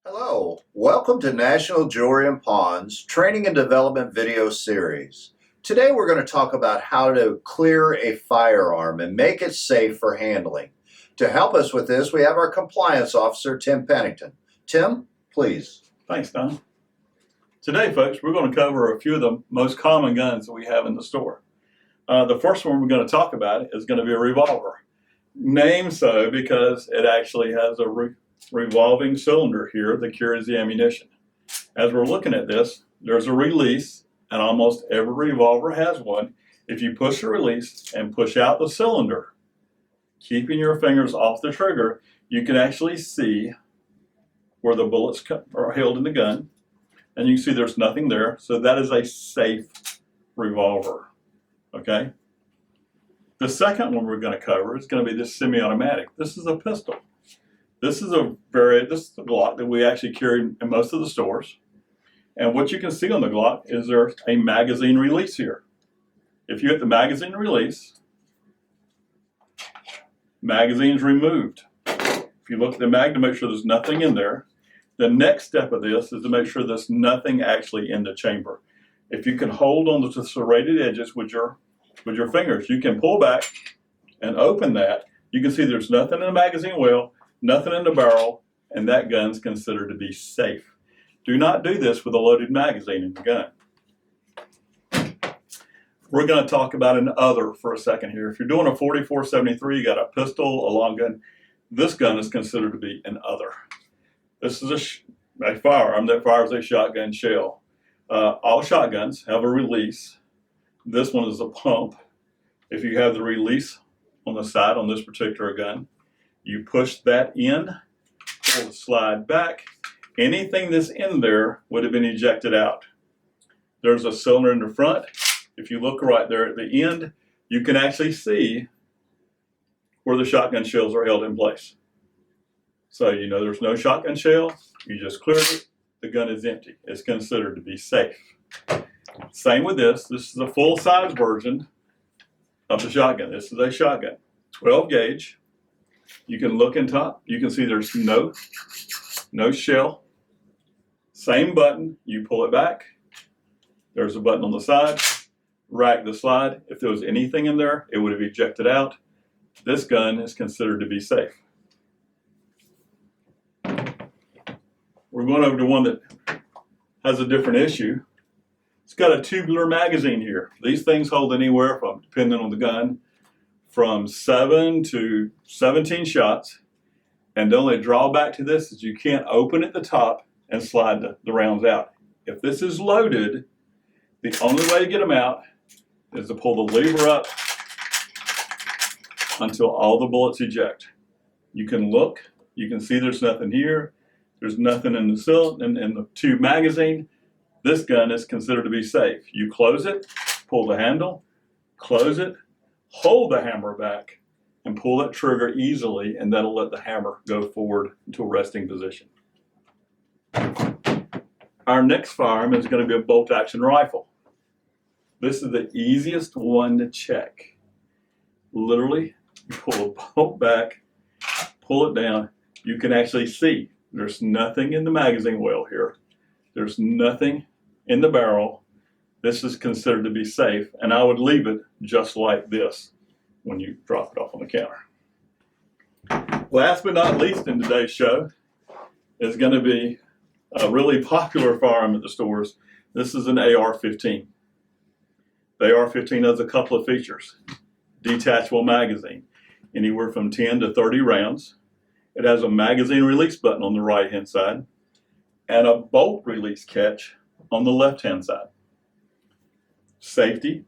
Hello, welcome to National Jewelry and Pawns Training and Development video series. Today we're going to talk about how to clear a firearm and make it safe for handling. To help us with this, we have our compliance officer, Tim Pennington. Tim, please. Thanks, Don. Today, folks, we're going to cover a few of the most common guns that we have in the store. The first one we're going to talk about is going to be a revolver. Named so because it actually has a revolving cylinder here that carries the ammunition. As we're looking at this, there's a release, and almost every revolver has one. If you push the release and push out the cylinder, keeping your fingers off the trigger, you can actually see where the bullets are held in the gun, and you can see there's nothing there, so that is a safe revolver. Okay? The second one we're going to cover is going to be this semi-automatic. This is a pistol. This is a Glock that we actually carry in most of the stores. And what you can see on the Glock is there's a magazine release here. If you hit the magazine release, magazine's removed. If you look at the mag to make sure there's nothing in there, the next step of this is to make sure there's nothing actually in the chamber. If you can hold on to the serrated edges with your fingers, you can pull back and open that. You can see there's nothing in the magazine well, nothing in the barrel, and that gun's considered to be safe. Do not do this with a loaded magazine in the gun. We're going to talk about an other for a second here. If you're doing a 44-73, you got a pistol, a long gun. This gun is considered to be an other. This is a firearm that fires a shotgun shell. All shotguns have a release. This one is a pump. If you have the release on the side on this particular gun, you push that in, pull the slide back. Anything that's in there would have been ejected out. There's a cylinder in the front. If you look right there at the end, you can actually see where the shotgun shells are held in place. So you know there's no shotgun shell. You just cleared it. The gun is empty. It's considered to be safe. Same with this. This is a full-size version of the shotgun. This is a shotgun, 12 gauge. You can look in top. You can see there's no shell. Same button. You pull it back. There's a button on the side. Rack the slide. If there was anything in there, it would have ejected out. This gun is considered to be safe. We're going over to one that has a different issue. It's got a tubular magazine here. These things hold anywhere from, depending on the gun, from 7 to 17 shots. And the only drawback to this is you can't open at the top and slide the rounds out. If this is loaded, the only way to get them out is to pull the lever up until all the bullets eject. You can look, you can see there's nothing here. There's nothing in the tube magazine. This gun is considered to be safe. You close it, pull the handle, close it, hold the hammer back, and pull that trigger easily, and that'll let the hammer go forward into a resting position. Our next firearm is going to be a bolt-action rifle. This is the easiest one to check. Literally, you pull a bolt back, pull it down. You can actually see there's nothing in the magazine well here. There's nothing in the barrel. This is considered to be safe, and I would leave it just like this when you drop it off on the counter. Last but not least in today's show is going to be a really popular firearm at the stores. This is an AR-15. The AR-15 has a couple of features. Detachable magazine, anywhere from 10 to 30 rounds. It has a magazine release button on the right-hand side and a bolt release catch on the left-hand side. Safety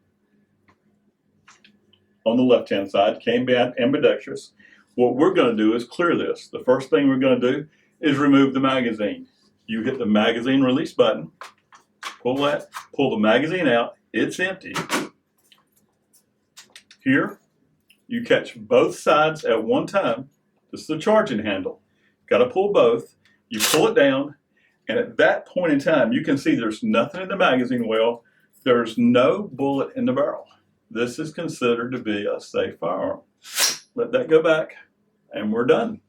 on the left-hand side, came ambidextrous. What we're going to do is clear this. The first thing we're going to do is remove the magazine. You hit the magazine release button, pull the magazine out. It's empty. Here, you catch both sides at one time. This is the charging handle. Got to pull both. You pull it down, and at that point in time, you can see there's nothing in the magazine well. There's no bullet in the barrel. This is considered to be a safe firearm. Let that go back, and we're done.